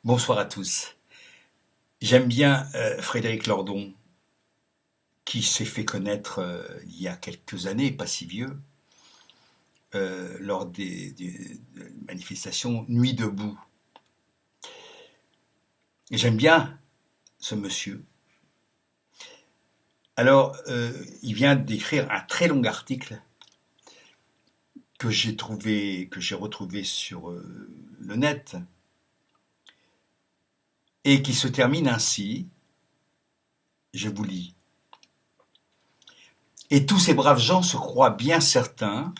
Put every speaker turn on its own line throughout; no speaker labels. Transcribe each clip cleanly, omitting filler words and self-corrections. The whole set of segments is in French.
Bonsoir à tous. J'aime bien Frédéric Lordon, qui s'est fait connaître il y a quelques années, pas si vieux, lors des manifestations Nuit debout. Et j'aime bien ce monsieur. Alors, il vient d'écrire un très long article que j'ai retrouvé sur le net, et qui se termine ainsi. Je vous lis. Et tous ces braves gens se croient bien certains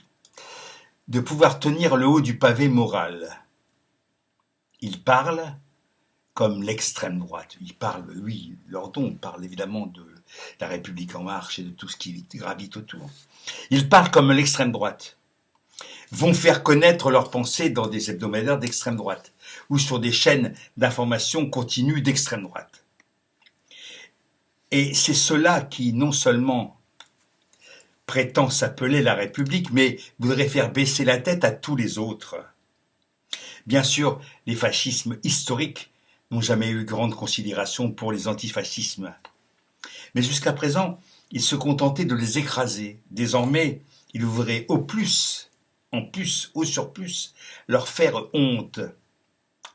de pouvoir tenir le haut du pavé moral. Ils parlent comme l'extrême droite. Il parle, lui, Lordon, parle évidemment de la République en marche et de tout ce qui gravite autour. Ils parlent comme l'extrême droite, vont faire connaître leurs pensées dans des hebdomadaires d'extrême droite ou sur des chaînes d'information continue d'extrême droite. Et c'est cela qui, non seulement prétend s'appeler la République, mais voudrait faire baisser la tête à tous les autres. Bien sûr, les fascismes historiques n'ont jamais eu grande considération pour les antifascismes. Mais jusqu'à présent, ils se contentaient de les écraser. Désormais, ils voudraient au surplus, leur faire honte.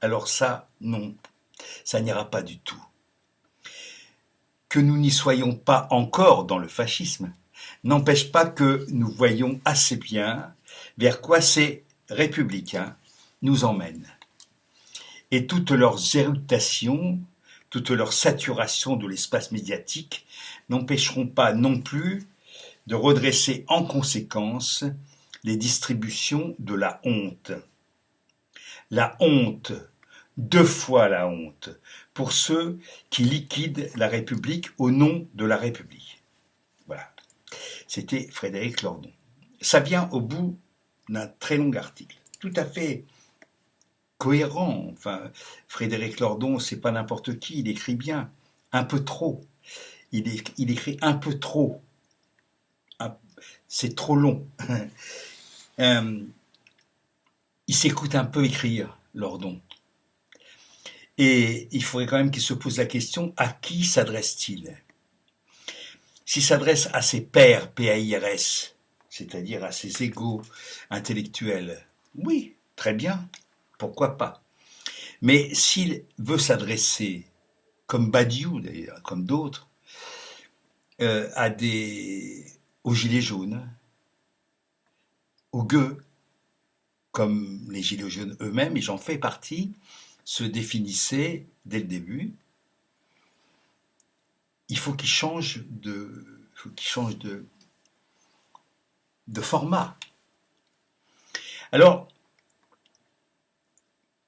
Alors ça, non, ça n'ira pas du tout. Que nous n'y soyons pas encore dans le fascisme n'empêche pas que nous voyons assez bien vers quoi ces républicains nous emmènent. Et toutes leurs éruptations, toute leur saturation de l'espace médiatique n'empêcheront pas non plus de redresser en conséquence les distributions de la honte. La honte, 2 fois la honte, pour ceux qui liquident la République au nom de la République. Voilà. C'était Frédéric Lordon. Ça vient au bout d'un très long article, tout à fait cohérent. Enfin, Frédéric Lordon, c'est pas n'importe qui, il écrit bien, un peu trop. Il écrit un peu trop. C'est trop long. Il s'écoute un peu écrire, Lordon. Et il faudrait quand même qu'il se pose la question, à qui s'adresse-t-il? S'il s'adresse à ses pairs, PAIRS, c'est-à-dire à ses égaux intellectuels, oui, très bien, pourquoi pas. Mais s'il veut s'adresser, comme Badiou d'ailleurs, comme d'autres, aux gilets jaunes, aux gueux, comme les gilets jaunes eux-mêmes, et j'en fais partie, se définissaient dès le début, il faut qu'il change de format. Alors,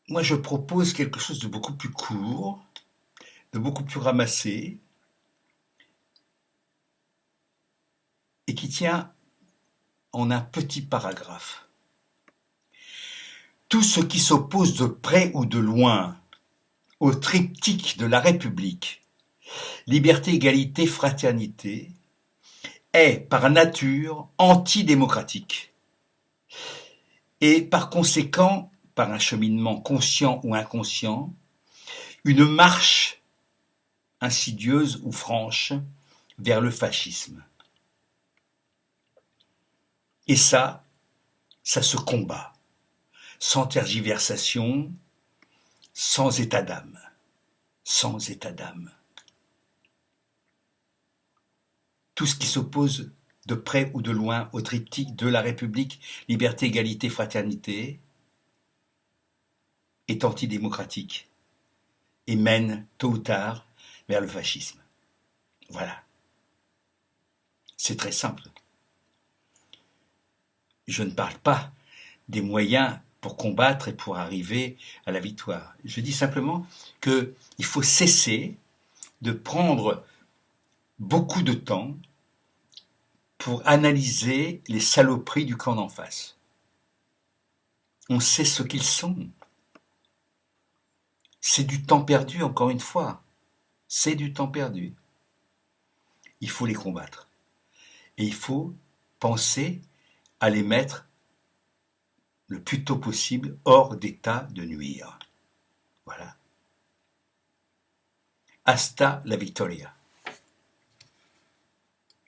moi je propose quelque chose de beaucoup plus court, de beaucoup plus ramassé, et qui tient en un petit paragraphe. Tout ce qui s'oppose de près ou de loin au triptyque de la République, liberté, égalité, fraternité, est par nature antidémocratique et par conséquent, par un cheminement conscient ou inconscient, une marche insidieuse ou franche vers le fascisme. Et ça se combat, sans tergiversation, sans état d'âme. Sans état d'âme. Tout ce qui s'oppose de près ou de loin au triptyque de la République, liberté, égalité, fraternité, est antidémocratique et mène, tôt ou tard, vers le fascisme. Voilà. C'est très simple. Je ne parle pas des moyens pour combattre et pour arriver à la victoire. Je dis simplement qu'il faut cesser de prendre beaucoup de temps pour analyser les saloperies du camp d'en face. On sait ce qu'ils sont. C'est du temps perdu, encore une fois. C'est du temps perdu. Il faut les combattre. Et il faut penser à les mettre le plus tôt possible hors d'état de nuire. Voilà. Hasta la victoria.